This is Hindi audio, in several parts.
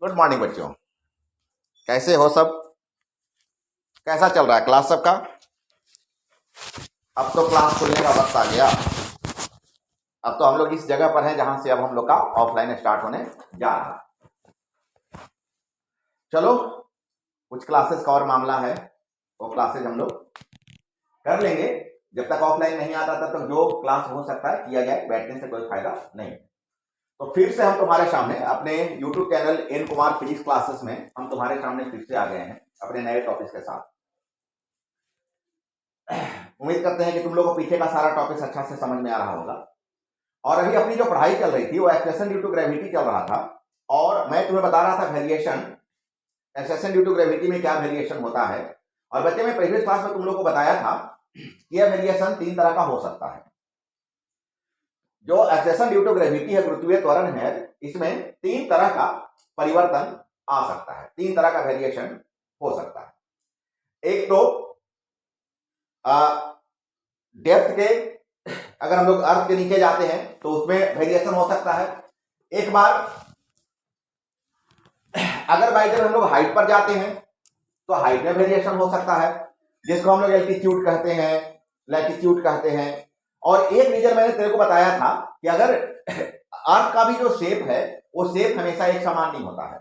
गुड मॉर्निंग बच्चों, कैसे हो सब? कैसा चल रहा है क्लास सबका? अब तो क्लास खुलने का वक्त आ गया। अब तो हम लोग इस जगह पर हैं जहां से अब हम लोग का ऑफलाइन स्टार्ट होने जा रहा है। चलो, कुछ क्लासेस का और मामला है, वो क्लासेस हम लोग कर लेंगे। जब तक ऑफलाइन नहीं आता तब तक जो क्लास हो सकता है किया जाए, बैठने से कोई फायदा नहीं। तो फिर से हम तुम्हारे सामने अपने YouTube channel N Kumar physics classes में हम तुम्हारे सामने फिर से आ गए हैं अपने नए टॉपिक के साथ। उम्मीद करते हैं कि तुम लोगों को पीछे का सारा टॉपिक अच्छा से समझ में आ रहा होगा। और अभी अपनी जो पढ़ाई चल रही थी वो एक्सेशन ड्यू टू ग्रेविटी चल रहा था, और मैं तुम्हें बता रहा था variation, acceleration due to gravity में क्या वेरिएशन होता है। और बच्चे मैं प्रीवियस क्लास में तुम लोगों को बताया था कि यह वेरिएशन तीन तरह का हो सकता है। जो एक्सेशन ड्यू टू ग्रेविटी है, गुरुत्वीय त्वरण है, इसमें तीन तरह का परिवर्तन आ सकता है, तीन तरह का वेरिएशन हो सकता है। एक तो डेप्थ के, अगर हम लोग अर्थ के नीचे जाते हैं तो उसमें वेरिएशन हो सकता है। एक बार अगर बाई चांस हम लोग हाइट पर जाते हैं तो हाइट में वेरिएशन हो सकता है, जिसको हम लोग एल्टीट्यूड कहते हैं, लैटिट्यूड कहते हैं। और एक रीजन मैंने तेरे को बताया था कि अगर अर्थ का भी जो शेप है वो शेप हमेशा एक समान नहीं होता है,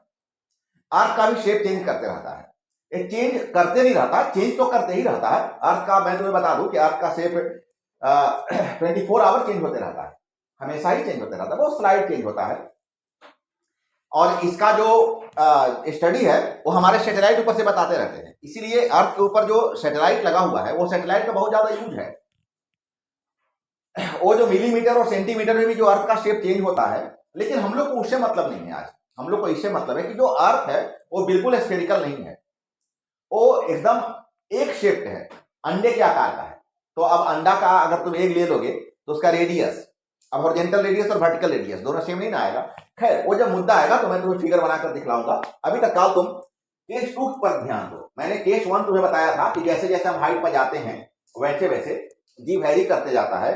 अर्थ का भी शेप चेंज करते रहता है। ये चेंज करते नहीं रहता, चेंज तो करते ही रहता है। अर्थ का मैं तुम्हें बता दूं कि अर्थ का शेप 24 आवर चेंज होते रहता है, हमेशा ही चेंज होते रहता है, वो स्लाइड चेंज होता है। और इसका जो स्टडी है वो हमारे सैटेलाइट ऊपर से बताते रहते हैं, इसीलिए अर्थ के ऊपर जो सैटेलाइट लगा हुआ है वो सैटेलाइट का बहुत ज्यादा यूज है। वो जो मिलीमीटर और सेंटीमीटर में भी जो अर्थ का शेप चेंज होता है, लेकिन हम लोग को उससे मतलब नहीं है। आज हम लोग को इससे मतलब है कि जो अर्थ है वो बिल्कुल स्फेरिकल नहीं है, वो एकदम एक शेप्ड है, अंडे के आकार का है। तो अब अंडा का अगर तुम एग ले लोगे तो उसका रेडियस, अब हॉरिजॉन्टल रेडियस और वर्टिकल रेडियस दोनों सेम नहीं ना आएगा। खैर, वो जब मुद्दा आएगा तो मैं तुम्हें फिगर बनाकर दिखलाऊंगा। अभी तक तुम केस 2 पर ध्यान दो। मैंने केस 1 तुम्हें बताया था कि जैसे जैसे हम हाइट पर जाते हैं वैसे वैसे जी वैरी करते जाता है,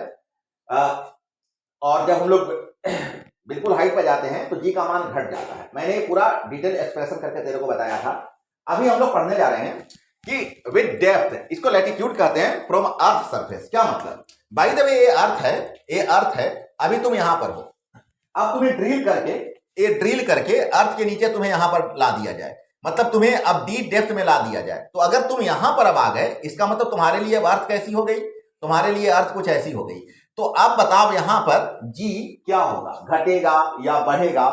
और जब हम लोग बिल्कुल हाइट पर जाते हैं तो जी का मान घट जाता है। मैंने पूरा डिटेल एक्सप्रेशन करके तेरे को बताया था। अभी हम लोग पढ़ने जा रहे हैं कि विद डेप्थ, इसको लैटिट्यूड कहते हैं, फ्रॉम अर्थ सरफेस। क्या मतलब? बाय द वे, ये अर्थ है, ये अर्थ है, अभी तुम यहां पर हो। अब तुम्हें ड्रिल करके अर्थ के नीचे तुम्हें यहां पर ला दिया जाए, मतलब तुम्हें अब डीप डेप्थ में ला दिया जाए। तो अगर तुम यहां पर अब आ गए, इसका मतलब तुम्हारे लिए अब अर्थ कैसी हो गई? तुम्हारे लिए अर्थ कुछ ऐसी हो गई। तो अब बताओ यहां पर जी क्या होगा, घटेगा या बढ़ेगा?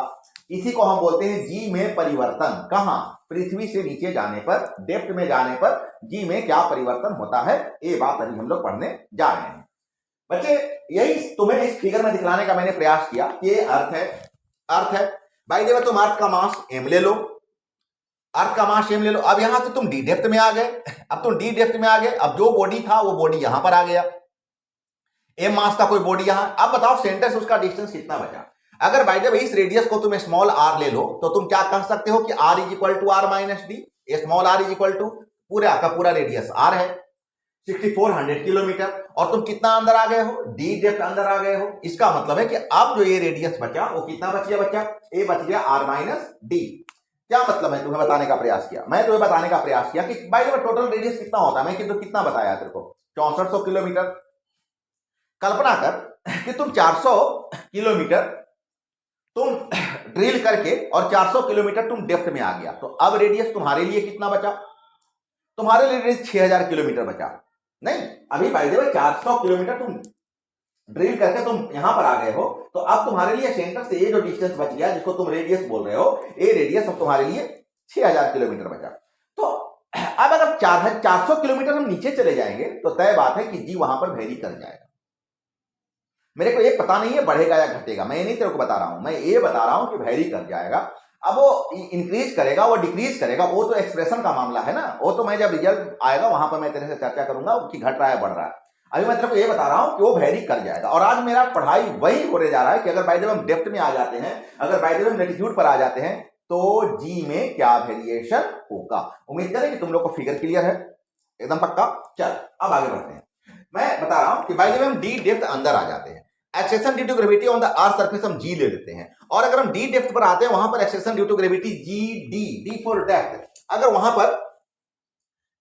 इसी को हम बोलते हैं जी में परिवर्तन। कहां? पृथ्वी से नीचे जाने पर, डेप्थ में जाने पर जी में क्या परिवर्तन होता है, ये बात अभी हम लोग पढ़ने जा रहे हैं। बच्चे, यही तुम्हें इस फिगर में दिखलाने का मैंने प्रयास किया कि ये अर्थ है, अर्थ है। भाई देखो, तुम अर्थ का मास एम ले लो, अर्थ का मास एम ले लो। अब यहां से तुम डी डेप्थ में आ गए, अब तुम डी डेप्थ में आ गए, अब जो बॉडी था वो बॉडी यहां पर आ गया, एम मास का कोई बॉडी यहां। अब बताओ सेंटर से उसका डिस्टेंस कितना बचा? अगर बाय द वे इस रेडियस को तुम स्मॉल आर ले लो तो तुम क्या कह सकते हो कि R is equal to R minus D. Small R is equal to पूरा का पूरा रेडियस आर है, 6400 किलोमीटर, और तुम कितना अंदर आ गए हो? डी डेप्थ अंदर आ गए हो। इसका मतलब है कि अब जो ये रेडियस बचा वो कितना बच गया बच्चा? ए बच गया आर माइनस डी। क्या मतलब है तुम्हें बताने का प्रयास किया? मैं तुम्हें बताने का प्रयास किया कि bye the way total radius कितना होता है। मैं कितना बताया तेरे को? 6400 किलोमीटर। कल्पना कर कि तुम 400 किलोमीटर तुम ड्रिल करके और 400 किलोमीटर तुम डेप्थ में आ गया, तो अब रेडियस तुम्हारे लिए कितना बचा? तुम्हारे लिए रेडियस 6000 किलोमीटर बचा। नहीं, अभी बाय द वे 400 किलोमीटर तुम ड्रिल करके तुम यहां पर आ गए हो, तो अब तुम्हारे लिए सेंटर से ये जो डिस्टेंस बच गया जिसको तुम रेडियस बोल रहे हो, ये रेडियस अब तुम्हारे लिए 6000 किलोमीटर बचा। तो अब अगर 400 किलोमीटर हम नीचे चले जाएंगे तो तय बात है कि जी वहां पर वेरी कर जाएगा। मेरे को ये पता नहीं है बढ़ेगा या घटेगा, मैं ये नहीं तेरे को बता रहा हूं, मैं ये बता रहा हूं कि वेरी कर जाएगा। अब वो इंक्रीज करेगा, वो डिक्रीज करेगा, वो तो एक्सप्रेशन का मामला है ना, वो तो मैं जब रिजल्ट आएगा वहां पर मैं तेरे से चर्चा करूंगा कि घट रहा है बढ़ रहा है। अभी मैं तेरे को ये बता रहा हूं कि वो वेरी कर जाएगा। और आज मेरा पढ़ाई वही होने जा रहा है कि अगर बाय द वे हम डेप्थ में आ जाते हैं, अगर बाय द वे हम लैटिट्यूड पर आ जाते हैं तो जी में क्या वेरिएशन होगा। उम्मीद करें कि तुम लोग को फिगर क्लियर है, एकदम पक्का। चल अब आगे बढ़ते हैं। मैं बता रहा हूं कि बाय द वे हम डी डेप्थ अंदर आ जाते हैं। Acceleration due to gravity on the earth surface G जी ले लेते हैं, और अगर हम डी डेप्थ पर आते हैं वहां पर acceleration due to gravity G D, D for depth, अगर वहां पर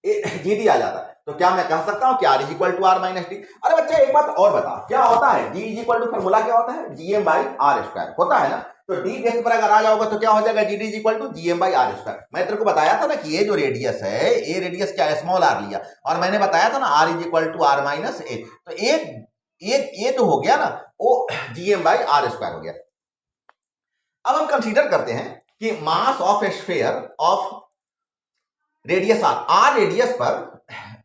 जी डी आ जाता है तो क्या मैं कह सकता हूं कि R is equal to R minus D. अरे बच्चे एक बात और बता, क्या होता है G is equal to, formula क्या होता है, G M by R square होता है ना। तो डी डेप्थ पर अगर आ जाओगे तो क्या हो जाएगा, G D is equal to G M by R square. मैं तेरे को बताया था ना कि ये जो रेडियस है, ये रेडियस क्या है, स्मॉल आर लिया, और मैंने बताया था ना R is equal to R minus A, तो एक ये तो हो गया ना, वो G M by R square हो गया। अब हम कंसीडर करते हैं कि mass of a sphere of radius R radius पर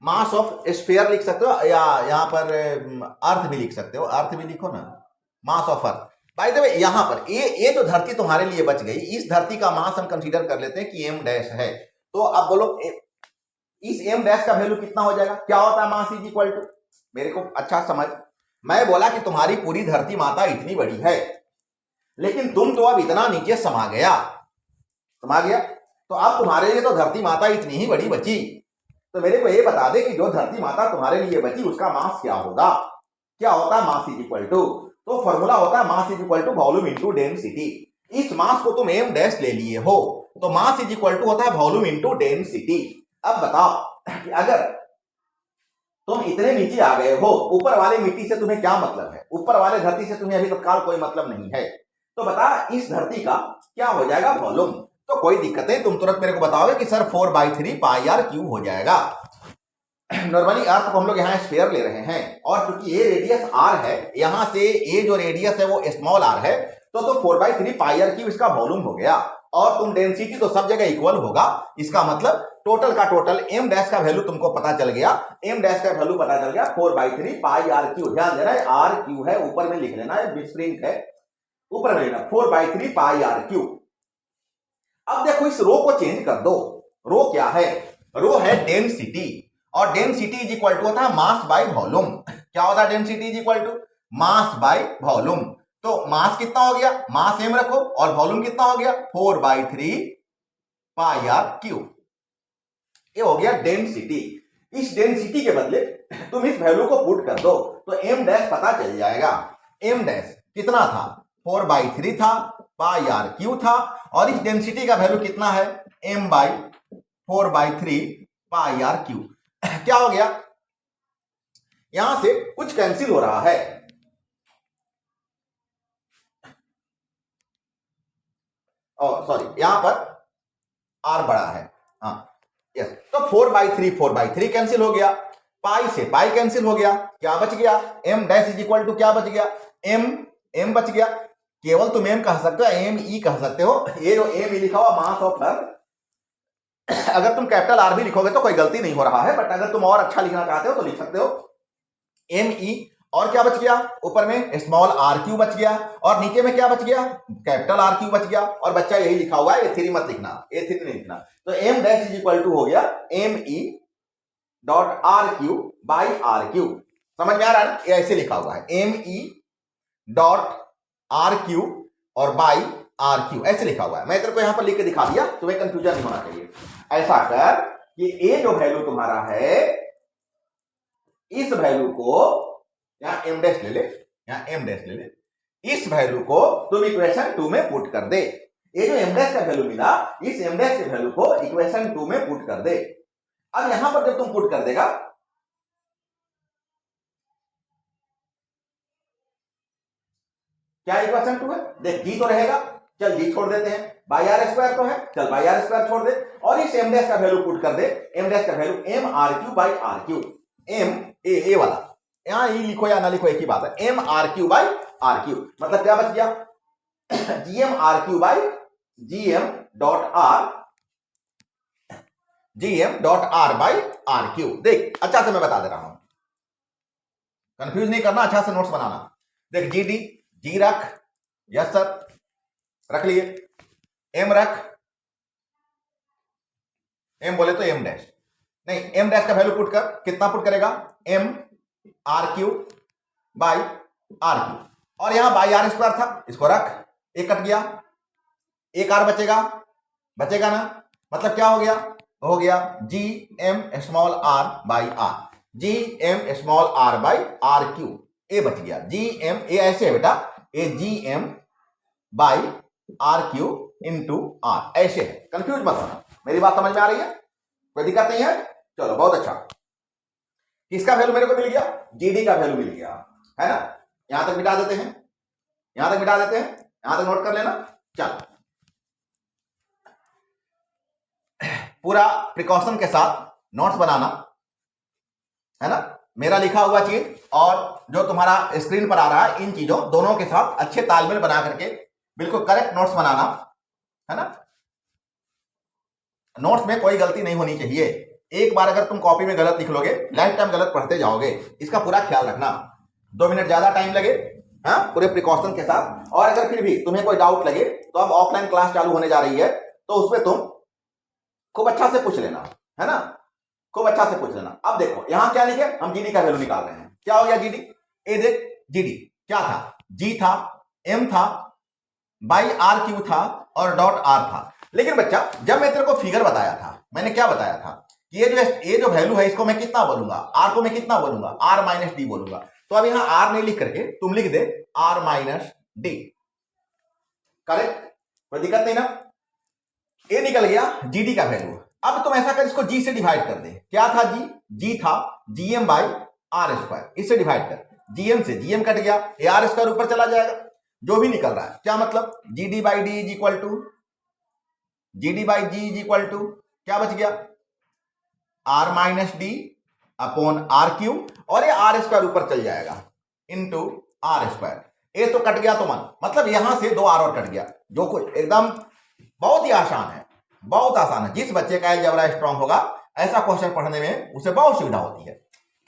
मास ऑफ स्फीयर लिख सकते हो, या यहां पर अर्थ भी लिख सकते हो, अर्थ भी लिखो ना, mass of earth. Bye the वे यहां पर ये जो धरती तुम्हारे लिए बच गई, इस धरती का मास हम कंसीडर कर लेते हैं कि एम डैश है। तो अब बोलो इस एम डैश का वैल्यू कितना हो जाएगा, क्या होता है मास इज इक्वल टू, मेरे को अच्छा समझ, मैं बोला कि तुम्हारी पूरी धरती माता इतनी बड़ी है, लेकिन तुम तो अब इतना नीचे समा गया, तो अब तुम्हारे लिए तो धरती माता इतनी ही बड़ी बची। तो मेरे को ये बता दे कि जो धरती माता तुम्हारे लिए बची उसका मास क्या होगा, क्या होता है मास इज इक्वल टू, तो फॉर्मूला होता है mass is equal to volume into density. इस मास को तुम एम डैश ले लिए हो, तो मास इज इक्वल टू होता है वॉल्यूम इनटू डेंसिटी। अब बताओ कि अगर तुम इतने नीचे आ गए हो, ऊपर वाले मिट्टी से तुम्हें क्या मतलब है, ऊपर वाले धरती से तुम्हें अभी तत्काल कोई मतलब नहीं है, तो बता इस धरती का क्या हो जाएगा वॉल्यूम। तो कोई दिक्कत नहीं, तुम तुरंत मेरे को बताओगे कि सर 4/3 पाई आर क्यूब हो जाएगा। नॉर्मली अर्थ को हम लोग यहाँ स्फीयर ले रहे हैं, और क्योंकि ये रेडियस आर है, यहां से ये जो रेडियस है वो स्मॉल आर है, तो 4/3 पाई आर क्यूब इसका वॉल्यूम हो गया। और तुम डेंसिटी तो सब जगह इक्वल होगा, इसका मतलब टोटल का टोटल एम डैश का वैल्यू तुमको पता चल गया, एम डैश का वैल्यू पता चल गया 4/3 पाई आर क्यूब। ध्यान देना है आर क्यू है, ऊपर में लिख लेना है, विस्प्रिंग है, ऊपर में लेना 4/3 पाई आर क्यूब। अब देखो इस रो को चेंज कर दो, रो क्या है, रो है डेंसिटी, और डेंसिटी इज इक्वल टू होता है मास बाय वॉल्यूम। क्या होता है density is equal to mass by volume. तो मास कितना हो गया, मास एम रखो, और वॉल्यूम कितना हो गया 4/3 पाई आर क्यूब, ये हो गया डेंसिटी। इस डेंसिटी के बदले तुम इस वैल्यू को पुट कर दो तो एम डैश पता चल जाएगा। एम डैश कितना था, 4/3 था, पाई आर क्यू था, और इस डेंसिटी का वैल्यू कितना है, m by 4/3 pi R cube. क्या हो गया, यहां से कुछ कैंसिल हो रहा है, और सॉरी यहां पर r बड़ा है, हाँ यस, तो 4/3 कैंसिल हो गया, पाई से पाई कैंसिल हो गया, क्या बच गया, m dash is equal to क्या बच गया, m बच गया। केवल तुम एम कह सकते हो, एम ई कह सकते हो, ये जो एम ई लिखा हुआ मास ऑफ अर्थ, अगर तुम कैपिटल आर भी लिखोगे तो कोई गलती नहीं हो रहा है, बट अगर तुम और अच्छा लिखना चाहते हो तो लिख सकते हो एम ई, और क्या बच गया, ऊपर में स्मॉल आर क्यू बच गया, और नीचे में क्या बच गया, कैपिटल आर क्यू बच गया। और बच्चा यही लिखा हुआ है, ए3 मत लिखना, ए3 नहीं लिखना। तो M dash is equal to हो गया M E dot R cube by R cube. समझ में आ रहा है ना, ये ऐसे लिखा हुआ है M E dot R cube और बाई आर क्यू, ऐसे लिखा हुआ है। मैं तेरे को यहां पर लिख के दिखा दिया, तुम्हें कंफ्यूजन नहीं होना चाहिए। ऐसा कर कि ये जो वैल्यू तुम्हारा है, इस वैल्यू को यहां एम डैश ले ले, यहां एम डैश ले ले, इस वैल्यू को तुम इक्वेशन 2 में पुट कर दे। ये जो एम डैश का वैल्यू मिला, इस एम डैश के वैल्यू को इक्वेशन 2 में पुट कर दे। अब यहां पर जब तुम पुट कर देगा, क्या इक्वेशन 2 है, देख जी तो रहेगा, चल जी छोड़ देते हैं, बाई आर स्क्वायर तो है, चल बाई आर स्क्वायर छोड़ दे, और इस एम डैश का वैल्यू पुट कर दे, एम डैश का value M R cube by R cube, M A वाला, यहां ई लिखो या ना लिखो एक ही बात है, M R cube by R cube, मतलब क्या बच गया GM R cube by GM dot R by R cube. देख अच्छा से मैं बता दे रहा हूं, कंफ्यूज नहीं करना, अच्छा से नोट्स बनाना। देख जी डी, जी रख, यस सर रख लिए, एम रख, एम बोले तो एम डैश नहीं, एम डैश का वैल्यू पुट कर, कितना पुट करेगा, M R cube by R cube, और यहां बाई आर स्क्वायर था, इसको रख, एक कट गया, एक आर बचेगा ना, मतलब क्या हो गया G M small R by R, G M small R by R Q, A बच गया, जी एम, ए ऐसे है बेटा, ए G M by R Q into R, ऐसे है। कंफ्यूज मत होना, मेरी बात समझ में आ रही है, कोई दिक्कत नहीं है। चलो बहुत अच्छा, किसका वैल्यू मेरे को मिल गया, जीडी का वैल्यू मिल गया, है ना। यहां तक मिटा देते हैं, यहां तक मिटा देते हैं, यहां तक नोट कर लेना। चल पूरा प्रिकॉशन के साथ नोट्स बनाना, है ना। मेरा लिखा हुआ चीज और जो तुम्हारा स्क्रीन पर आ रहा है, इन चीजों दोनों के साथ अच्छे तालमेल बना करके बिल्कुल करेक्ट नोट्स बनाना, है ना। नोट्स में कोई गलती नहीं होनी चाहिए। एक बार अगर तुम कॉपी में गलत लिख लोगे, लाइफ टाइम गलत पढ़ते जाओगे, इसका पूरा ख्याल रखना। 2 मिनट ज्यादा टाइम लगे, हाँ, पूरे प्रिकॉशन के साथ। और अगर फिर भी तुम्हें कोई डाउट लगे तो अब ऑफलाइन क्लास चालू होने जा रही है, तो उसमें तुम खूब अच्छा से पूछ लेना, है ना, खूब अच्छा से पूछ लेना। अब देखो यहां क्या लिखे, हम जीडी का वैल्यू निकाल रहे हैं। क्या हो गया जीडी, ए देख, जीडी क्या था, जी था, एम था, बाई आर क्यू था और डॉट आर था। लेकिन बच्चा जब मैं तेरे को फिगर बताया था, मैंने क्या बताया था कि ये जो वैल्यू है इसको मैं कितना बोलूंगा, आर को मैं कितना बोलूंगा, आर माइनस डी बोलूंगा। तो अब यहां आर नहीं लिख करके तुम लिख दे आर माइनस डी, करेक्ट, कोई दिक्कत नहीं ना। ए निकल गया जीडी का वैल्यू। अब तुम ऐसा कर, इसको जी से डिवाइड कर दे। क्या था जी, जी था जीएम बाई आर स्क्वायर, इससे डिवाइड कर, जीएम से जीएम कट गया, ए आर स्क्वायर ऊपर चला जाएगा, जो भी निकल रहा है। क्या मतलब, G D by D is equal to, G D by G is equal to क्या बच गया, R minus D upon R cube, और ये आर स्क्वायर ऊपर चल जाएगा इंटू आर स्क्वायर। ए तो कट गया तो मन, मतलब यहां से 2 आर और कट गया, जो कुछ एकदम बहुत ही आसान है, बहुत आसान है। जिस बच्चे का अलजेब्रा स्ट्रांग होगा, ऐसा क्वेश्चन पढ़ने में उसे बहुत सुविधा होती है।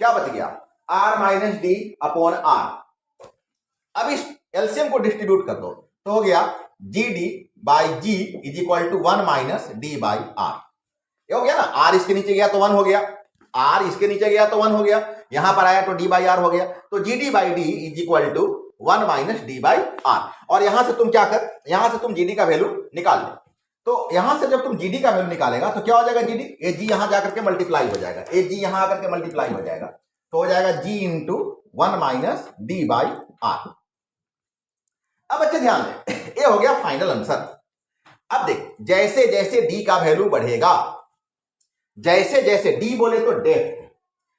क्या बच गया, R minus D upon R. अब इस एलसीएम को डिस्ट्रीब्यूट कर दो तो हो गया G D by G is equal to 1 minus D by R. ये हो गया ना, आर इसके नीचे गया तो 1 हो गया, आर इसके नीचे गया तो 1 हो गया, यहां पर आया तो डी बाई आर हो गया। तो G D by D is equal to 1 minus D by R. और यहां से तुम क्या कर, यहां से तुम जीडी का वैल्यू निकाल लो। तो यहां से जब तुम जीडी का वैल्यू निकालेगा तो क्या हो जाएगा, जीडी, ए जी यहां जाकर के मल्टीप्लाई हो जाएगा, ए जी यहां आकर के मल्टीप्लाई हो जाएगा, तो हो जाएगा G into 1 minus D by R. अब अच्छे ध्यान दें, ये हो गया फाइनल आंसर। अब देख, जैसे जैसे डी का वैल्यू बढ़ेगा, जैसे जैसे डी बोले तो डेप्थ,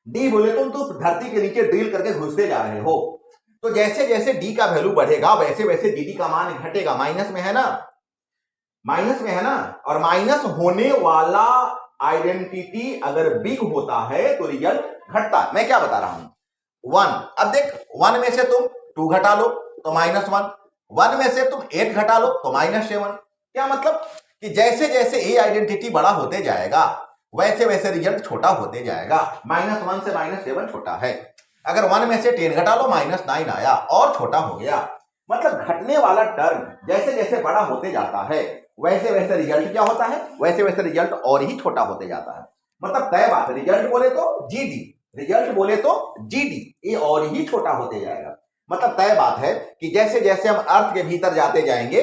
डी बोले तो तुम धरती के नीचे ड्रिल करके घुसते जा रहे हो, तो जैसे जैसे डी का वैल्यू बढ़ेगा वैसे वैसे जीडी का मान घटेगा। माइनस में है ना, माइनस में है ना, और माइनस होने वाला आइडेंटिटी अगर बिग होता है तो रिजल्ट घटता है। मैं क्या बता रहा हूं, 1, अब देख 1 में से तुम 2 घटा लो तो -1, 1 में से तुम 8 घटा लो तो -7। क्या मतलब कि जैसे जैसे ए आइडेंटिटी बड़ा होते जाएगा वैसे वैसे रिजल्ट छोटा होते जाएगा। -1 से -7 छोटा है। अगर 1 में से 10 घटा लो -9 आया और छोटा हो गया। मतलब घटने वाला टर्म जैसे जैसे बड़ा होते जाता है वैसे वैसे रिजल्ट क्या होता है, वैसे वैसे रिजल्ट और ही छोटा होते जाता है। मतलब तय बात है, रिजल्ट बोले तो जीडी, रिजल्ट बोले तो जीडी, ये और ही छोटा होते जाएगा। मतलब तय बात है कि जैसे जैसे हम अर्थ के भीतर जाते जाएंगे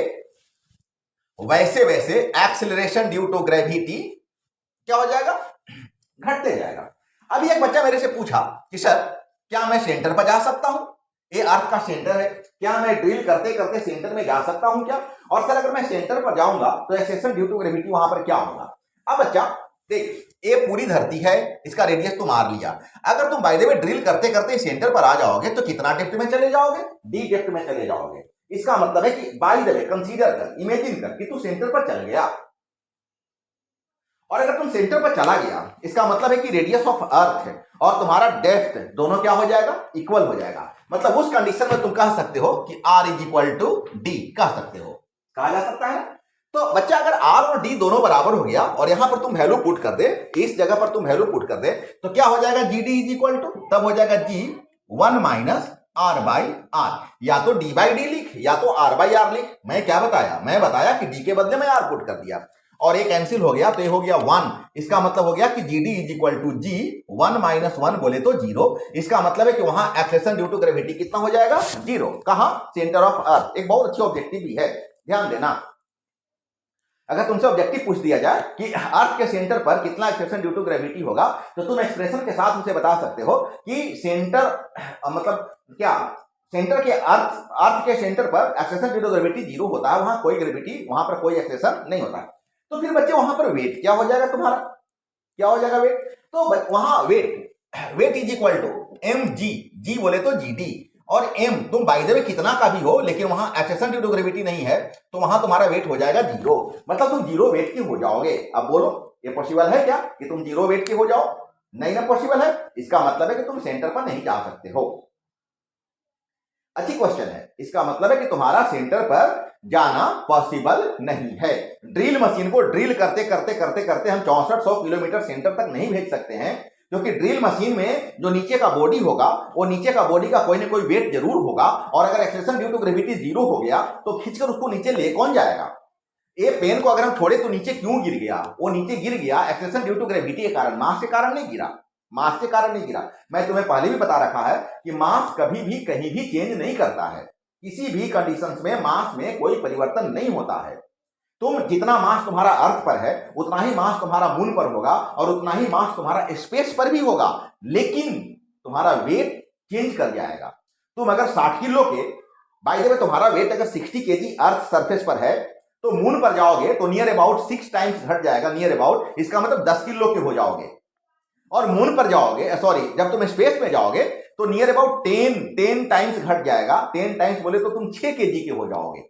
वैसे वैसे एक्सेलरेशन ड्यू टू ग्रेविटी क्या हो जाएगा, घटते जाएगा। अभी एक बच्चा मेरे से पूछा कि सर क्या मैं सेंटर पर जा सकता हूं, ये अर्थ का सेंटर है, क्या मैं ड्रिल करते करते सेंटर में जा सकता हूं क्या, और सर अगर मैं सेंटर पर जाऊंगा तो एक्सेलरेशन ड्यू टू ग्रेविटी वहां पर क्या होगा। अब बच्चा देख, ये पूरी धरती है, इसका रेडियस तुम मार लिया, अगर तुम बाय द वे ड्रिल करते करते सेंटर पर आ जाओगे तो कितना डेप्थ में चले जाओगे, डी डेप्थ में चले जाओगे। इसका मतलब है कि बाय द वे कंसीडर कर, इमेजिन कर कि तू सेंटर पर चल गया, और अगर तुम सेंटर पर चला गया इसका मतलब है कि रेडियस ऑफ अर्थ है और तुम्हारा डेप्थ दोनों क्या हो जाएगा, इक्वल हो जाएगा। मतलब उस कंडीशन में तुम कह सकते हो कि R is equal to D, कह सकते हो, कहा जा सकता है। तो बच्चा अगर R और D दोनों बराबर हो गया और यहां पर तुम वैल्यू पुट कर दे, इस जगह पर तुम वैल्यू पुट कर दे, तो क्या हो जाएगा, G D is equal to, तब हो जाएगा G 1 minus R by R. या तो D बाई डी लिख या तो R बाई आर लिख। मैं क्या बताया, मैं बताया कि D के बदले में R पुट कर दिया और ये कैंसिल हो गया तो ये हो गया 1। इसका मतलब हो गया कि G D is equal to G 1 minus 1 बोले तो 0। इसका मतलब है कि वहां एक्सेलरेशन ड्यू टू ग्रेविटी कितना हो जाएगा, 0। कहां, सेंटर ऑफ अर्थ। एक बहुत अच्छी ऑब्जेक्टिव भी है, ध्यान देना। अगर तुमसे ऑब्जेक्टिव पूछ दिया जाए कि अर्थ के सेंटर पर कितना एक्सेलरेशन ड्यू टू ग्रेविटी होगा, तो तुम एक्सप्रेशन के साथ उसे बता सकते हो कि सेंटर मतलब क्या, सेंटर के अर्थ के सेंटर पर एक्सेलरेशन ड्यू टू ग्रेविटी 0 होता है, वहां कोई ग्रेविटी, वहां पर कोई एक्सेलरेशन नहीं होता। तो फिर बच्चे वहां पर वेट क्या हो जाएगा तुम्हारा, क्या हो जाएगा वेट, तो वहां weight is equal to M G बोले तो जी डी, और एम तुम बाय द वे कितना का भी हो, लेकिन वहां एक्सेलरेशन ड्यू टू ग्रेविटी नहीं है, तो वहां तुम्हारा वेट हो जाएगा 0, मतलब तुम 0 वेट के हो जाओगे। अब बोलो ये पॉसिबल है क्या कि तुम 0 वेट के हो जाओ? नहीं ना पॉसिबल है। इसका मतलब है कि तुम सेंटर पर नहीं जा सकते हो। अच्छी क्वेश्चन है। इसका मतलब है कि तुम्हारा सेंटर पर जाना पॉसिबल नहीं है। ड्रिल मशीन को ड्रिल करते करते करते करते हम 6400 किलोमीटर सेंटर तक नहीं भेज सकते हैं, क्योंकि ड्रिल मशीन में जो नीचे का बॉडी होगा, वो नीचे का बॉडी का कोई ना कोई वेट जरूर होगा, और अगर एक्सेलरेशन ड्यू टू ग्रेविटी 0 हो गया तो खींचकर उसको नीचे ले कौन जाएगा? ये पेन को अगर हम छोड़े तो नीचे क्यों गिर गया? वो नीचे गिर गया एक्सेलरेशन ड्यू टू ग्रेविटी के कारण, मास के कारण नहीं गिरा, मास के कारण नहीं गिरा। मैं तुम्हें पहले भी बता रखा है कि मास कभी भी कहीं भी चेंज नहीं करता है, किसी भी कंडीशंस में मास में कोई परिवर्तन नहीं होता है। तुम जितना मास तुम्हारा अर्थ पर है उतना ही मास तुम्हारा मून पर होगा, और उतना ही मास तुम्हारा स्पेस पर भी होगा, लेकिन तुम्हारा वेट चेंज कर जाएगा। तुम अगर 60 किलो के, बाय द वे तुम्हारा वेट अगर 60 केजी अर्थ सरफेस पर है, तो मून पर जाओगे तो नियर अबाउट 6 टाइम्स घट जाएगा, नियर अबाउट, इसका मतलब 10 किलो के हो जाओगे। और मून पर जाओगे, सॉरी, जब तुम स्पेस में जाओगे तो नियर अबाउट 10 टाइम्स घट जाएगा। 10 टाइम्स बोले तो तुम 6 केजी के हो जाओगे।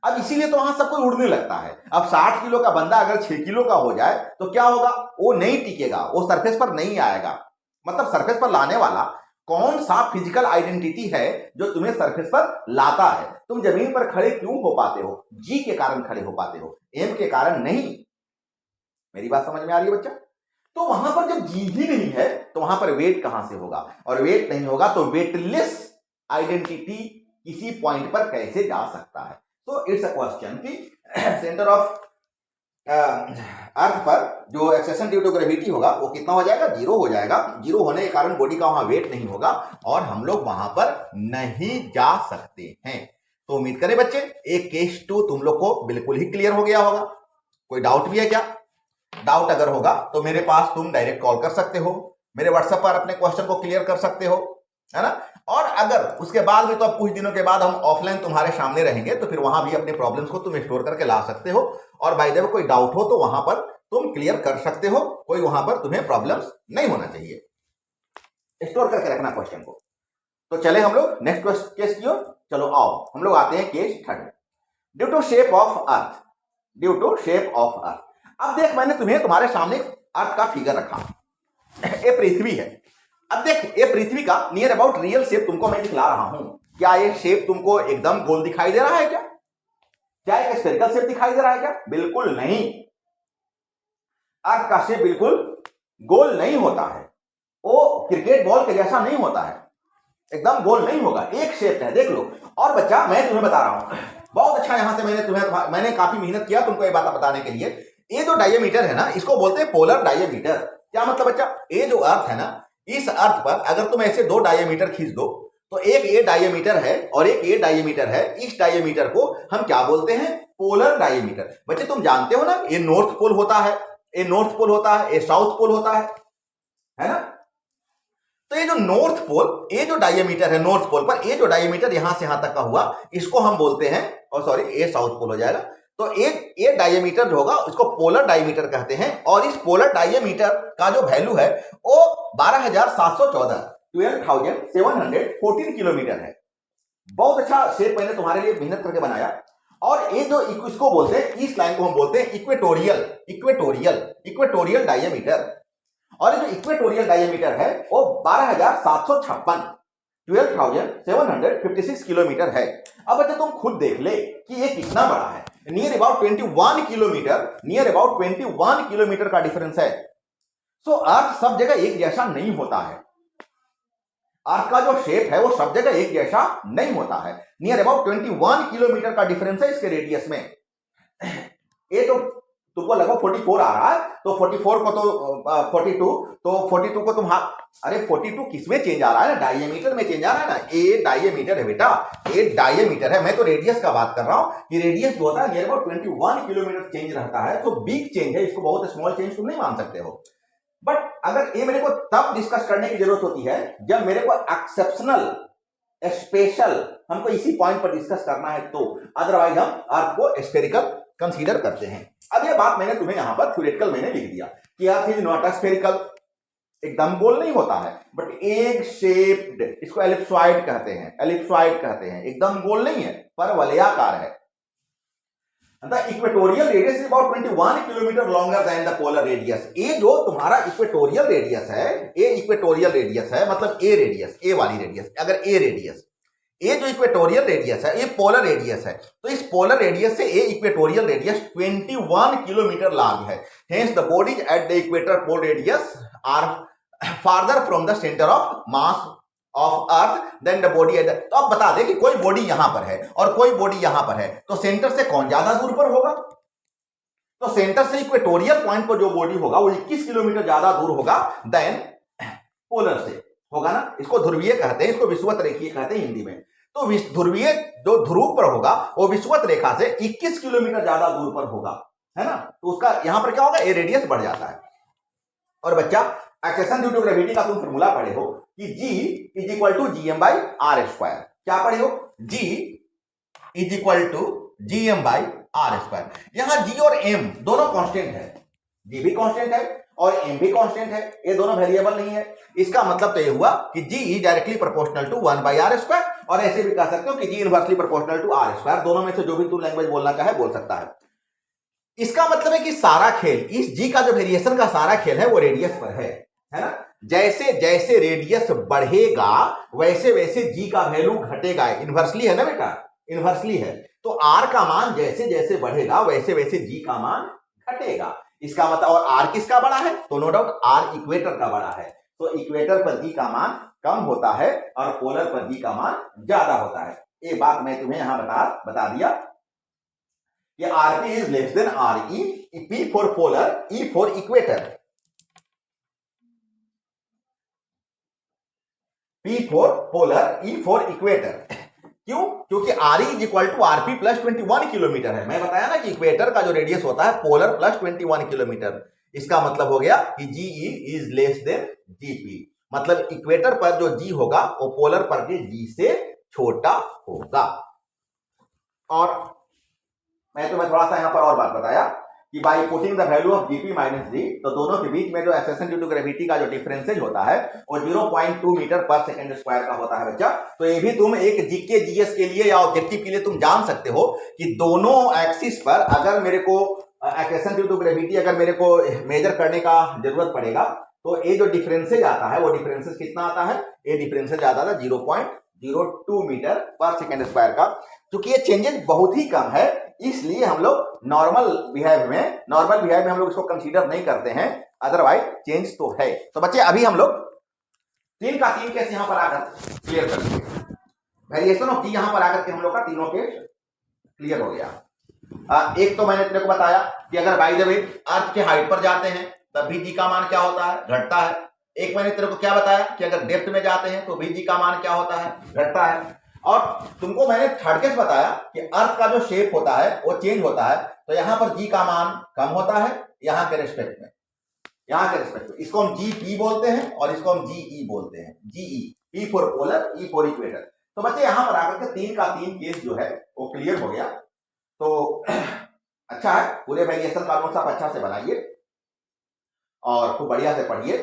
अब इसीलिए तो वहां सब कोई उड़ने लगता है। अब 60 किलो का बंदा अगर 6 किलो का हो जाए तो क्या होगा? वो नहीं टिकेगा, वो सरफेस पर नहीं आएगा। मतलब सरफेस पर लाने वाला कौन सा फिजिकल आइडेंटिटी है जो तुम्हें सरफेस पर लाता है? तुम जमीन पर खड़े क्यों हो पाते हो? जी के कारण खड़े हो पाते हो, एम के कारण नहीं। मेरी बात समझ में आ रही है बच्चा? तो वहां पर जब जी ही नहीं है तो वहां पर वेट कहां से होगा? और वेट नहीं होगा तो वेटलेस आइडेंटिटी किसी पॉइंट पर कैसे जा सकता है? तो इट्स अ क्वेश्चन कि सेंटर ऑफ अर्थ पर जो एक्सेलरेशन ड्यू टू ग्रेविटी होगा वो कितना हो जाएगा? 0 हो जाएगा। 0 होने के कारण बॉडी का वहां वेट नहीं होगा और हम लोग वहां पर नहीं जा सकते हैं। तो उम्मीद करें बच्चे एक केस 2 तुम लोग को बिल्कुल ही क्लियर हो गया होगा। कोई डाउट भी है क्या? डाउट अगर होगा तो मेरे पास तुम डायरेक्ट कॉल कर सकते हो, मेरे व्हाट्सएप पर अपने क्वेश्चन को क्लियर कर सकते हो, है ना। और अगर उसके बाद भी, तो अब कुछ दिनों के बाद हम ऑफलाइन तुम्हारे सामने रहेंगे, तो फिर वहां भी अपने प्रॉब्लम्स को तुम स्टोर करके ला सकते हो। और बाय द वे कोई डाउट हो तो वहां पर तुम क्लियर कर सकते हो, कोई वहां पर तुम्हें प्रॉब्लम्स नहीं होना चाहिए। स्टोर करके रखना क्वेश्चन को। तो चले हम लोग नेक्स्ट केस की ओर। चलो आओ हम लोग आते हैं case 3, due to shape of earth. Due to shape of earth. अब देख, मैंने तुम्हें तुम्हारे सामने अर्थ का फिगर रखा, ये पृथ्वी है। अब देख, ये पृथ्वी का नियर अबाउट रियल शेप तुमको मैं दिखला रहा हूं। क्या ये शेप तुमको एकदम गोल दिखाई दे रहा है क्या? क्या एक स्फेरिकल शेप दिखाई दे रहा है क्या? बिल्कुल नहीं। अर्थ का शेप बिल्कुल गोल नहीं होता है, वो क्रिकेट बॉल के जैसा नहीं होता है, एकदम गोल नहीं होगा, एक शेप है, देख लो। और बच्चा मैं तुम्हें बता रहा हूं, बहुत अच्छा, यहां से मैंने काफी मेहनत किया तुमको ये बात बताने के लिए। ये जो डायमीटर है ना, इसको बोलते हैं पोलर डायमीटर। क्या मतलब बच्चा? ये जो अर्थ है ना, इस अर्थ पर अगर तुम ऐसे 2 डायमीटर खींच दो, तो एक ये डायमीटर है और एक ये डायमीटर है। इस डायमीटर को हम क्या बोलते हैं? Polar diameter. बच्चे तुम जानते हो ना, ये नॉर्थ पोल होता है, ये नॉर्थ पोल होता है, ये साउथ पोल होता है ना। तो ये जो नॉर्थ पोल, ये जो डायमीटर है नॉर्थ पोल पर, ये जो डायमीटर यहां से यहां तक का हुआ, इसको हम बोलते हैं, और सॉरी ये साउथ पोल हो जाएगा। तो एक ये डायमीटर जो होगा उसको पोलर डायमीटर कहते हैं। और इस पोलर डायमीटर का जो वैल्यू है वो 12,714 किलोमीटर है। बहुत अच्छा शेप मैंने तुम्हारे लिए मेहनत करके बनाया। और ये जो इसको बोलते हैं, इस लाइन को हम बोलते हैं इक्वेटोरियल डायमीटर। और ये जो इक्वेटोरियल डायमीटर है वो 12,756 किलोमीटर है। अब अच्छा तुम खुद देख ले कि ये कितना बड़ा है। नियर अबाउट 21 किलोमीटर का डिफरेंस है। सो अर्थ सब जगह एक जैसा नहीं होता है। अर्थ का जो शेप है वो सब जगह एक जैसा नहीं होता है। नियर अबाउट 21 किलोमीटर का डिफरेंस है इसके रेडियस में। ये तो तुमको लगभग 44 आ रहा है, तो 44 को तो 42, तो 42 को तुम अरे 42 किसमें चेंज आ रहा है ना, डायमीटर में चेंज आ रहा है ना, ए डायमीटर है बेटा, ए डायमीटर है। मैं तो रेडियस का बात कर रहा हूं कि रेडियस जो होता है नियर अबाउट 21 किलोमीटर चेंज रहता है, तो बिग चेंज है, इसको बहुत स्मॉल चेंज तुम नहीं मान सकते हो। बट अगर ये मेरे को तब डिस्कस करने की जरूरत होती है जब मेरे को एक्सेप्शनल स्पेशल हमको इसी पॉइंट पर डिस्कस करना है, तो अदरवाइज हम अर्थ को स्फेरिकल कंसीडर करते हैं। अब ये बात मैंने तुम्हें यहां पर थ्योरेटिकल मैंने लिख दिया कि अर्थ इज नॉट स्फेरिकल, एकदम गोल नहीं होता है, बट एग शेप्ड, इसको एलिप्सॉइड कहते हैं, एलिप्सॉइड कहते हैं, एकदम गोल नहीं है पर वलयाकार है। The equatorial radius is about 21 kilometre longer than the polar radius। ये जो तुम्हारा इक्वेटोरियल रेडियस है, ये इक्वेटोरियल रेडियस है, मतलब ए रेडियस, ए वाली रेडियस, अगर ए रेडियस, ये जो इक्वेटोरियल रेडियस है ये पोलर रेडियस है, तो इस पोलर रेडियस से ये इक्वेटोरियल रेडियस 21 किलोमीटर लॉन्ग है। Hence the bodies at the equator pole radius are farther from the center of mass of earth then the body at the. तो अब बता दे कि कोई बॉडी यहां पर है और कोई बॉडी यहां पर है, तो सेंटर से कौन ज्यादा दूर पर होगा? तो सेंटर से इक्वेटोरियल पॉइंट पर जो बॉडी होगा वो 21 किलोमीटर ज्यादा दूर होगा देन पोलर से, होगा ना। इसको ध्रुवीय कहते हैं, इसको विषुवत रेखीय कहते हैं हिंदी में। तो ध्रुवीय जो ध्रुव पर होगा वो विषुवत रेखा से 21 किलोमीटर ज्यादा दूर पर होगा, है ना। तो उसका यहां पर क्या होगा, ए रेडियस बढ़ जाता है। और बच्चा एक्सेशन ड्यू टू ग्रेविटी का तुम फॉर्मूला पढ़े हो कि G is equal to GM by R square. क्या पढ़े हो? G is equal to GM by R square. यहां G और M दोनों कांस्टेंट है, G भी कांस्टेंट है और M भी कांस्टेंट है, ये दोनों वेरिएबल नहीं है। इसका मतलब तो ये हुआ कि G is directly proportional to 1 by R square, और ऐसे भी कह सकते हो कि G inversely proportional to R square. दोनों में से जो भी तू लैंग्वेज बोलना चाहे बोल सकता है। इसका मतलब है कि सारा खेल, इस G का जो वेरिएशन का सारा खेल है वो रेडियस पर है ना। जैसे जैसे रेडियस बढ़ेगा वैसे वैसे G का वैल्यू घटेगा, इनवर्सली है ना बेटा, इनवर्सली है। तो R का मान जैसे जैसे बढ़ेगा वैसे वैसे G का मान घटेगा। इसका मतलब, और R किसका बड़ा है? तो नो डाउट R इक्वेटर का बड़ा है। तो इक्वेटर पर G का मान कम होता है और पोलर पर G का मान ज्यादा होता है। ये बात मैं तुम्हें यहां बता दिया कि RP is less than RE, P for polar, E for equator, P for polar, E for equator. क्यों? क्योंकि RE is equal to RP plus 21 kilometre है। मैं बताया ना कि इक्वेटर का जो रेडियस होता है पोलर प्लस 21 किलोमीटर। इसका मतलब हो गया कि GE is less then GP, मतलब इक्वेटर पर जो G होगा वो पोलर पर के G से छोटा होगा। और मैं तुम्हें थोड़ा सा यहां पर और बात बताया कि by putting the value of GP minus G, तो दोनों के बीच में जो एक्सेशन ड्यू टू ग्रेविटी का जो डिफरेंसेज होता है वो 0.2 मीटर पर सेकंड स्क्वायर का होता है बच्चा। तो ये भी तुम एक जीके जीएस के लिए या ऑब्जेक्टिव के लिए तुम जान सकते हो कि दोनों एक्सिस पर अगर मेरे को एक्सेशन ड्यू टू ग्रेविटी अगर मेरे को मेजर करने का जरूरत पड़ेगा तो ये जो डिफरेंसेज आता है वो डिफरेंसेज कितना आता है? ये डिफरेंसेज आता था 0.02 मीटर पर सेकंड स्क्वायर का। क्योंकि ये चेंजेस बहुत ही कम है इसलिए हम लोग नॉर्मल बिहेव में हम लोग इसको कंसीडर नहीं करते हैं, अदरवाइज चेंज तो है। तो बच्चे अभी हम लोग 3 का 3 केस यहां पर आकर क्लियर कर लेंगे। वेरिएशन ऑफ जी यहां पर आकर के हम लोग का तीनों केस क्लियर हो गया। एक तो मैंने तेरे को बताया कि अगर बाय द वे अर्थ के हाइट पर जाते हैं तब भी जी का मान क्या होता है? घटता है। एक मैंने तेरे को क्या बताया कि अगर डेप्थ में जाते हैं तो भी जी का मान क्या होता है? घटता है। और तुमको मैंने थर्ड केस बताया कि अर्थ का जो शेप होता है वो चेंज होता है, तो यहां पर जी का मान कम होता है यहां के रिस्पेक्ट में, इसको हम जी पी बोलते हैं और इसको हम जी ई बोलते हैं, GE, P for polar, E for equator. तो बच्चे यहां पर आकर के 3 का 3 केस जो है वो क्लियर हो गया। तो अच्छा है, पूरे वेरिएशन का नोट्स आप अच्छा से बनाइए और खूब बढ़िया से पढ़िए।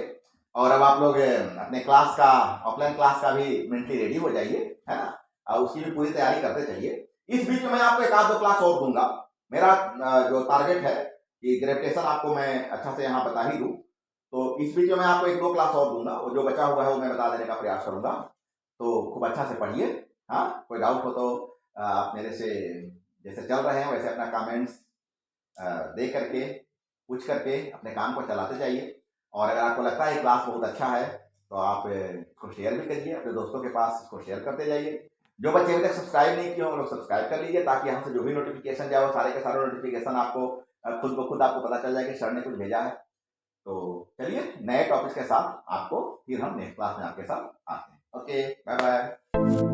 और अब आप लोग अपने क्लास का, ऑफलाइन क्लास का भी मेंटली रेडी हो जाइए, है ना, और उसकी भी पूरी तैयारी करते चलिए। इस बीच में मैं आपको 1-2 क्लास और दूंगा। मेरा जो टारगेट है कि ग्रेविटेशन आपको मैं अच्छा से यहाँ बता ही दूं, तो इस बीच में मैं आपको 1-2 क्लास और दूंगा, वो जो बचा हुआ है वो मैं बता देने का प्रयास करूंगा। तो खूब अच्छा से पढ़िए। हाँ, कोई डाउट हो तो आप मेरे से जैसे चल रहे हैं वैसे अपना कमेंट्स दे करके पूछ करके अपने काम को चलाते जाइए। और अगर आपको लगता है क्लास बहुत अच्छा है तो आप इसको शेयर भी करिए अपने दोस्तों के पास, इसको शेयर करते जाइए। जो बच्चे अभी तक सब्सक्राइब नहीं किए हो वो लोग सब्सक्राइब कर लीजिए ताकि हमसे जो भी नोटिफिकेशन जाए वो सारे के सारे नोटिफिकेशन आपको खुद ब खुद आपको पता चल जाए कि सर ने कुछ भेजा है। तो चलिए नए टॉपिक के साथ आपको फिर हम नेक्स्ट क्लास में आपके साथ आते हैं। Okay, bye bye.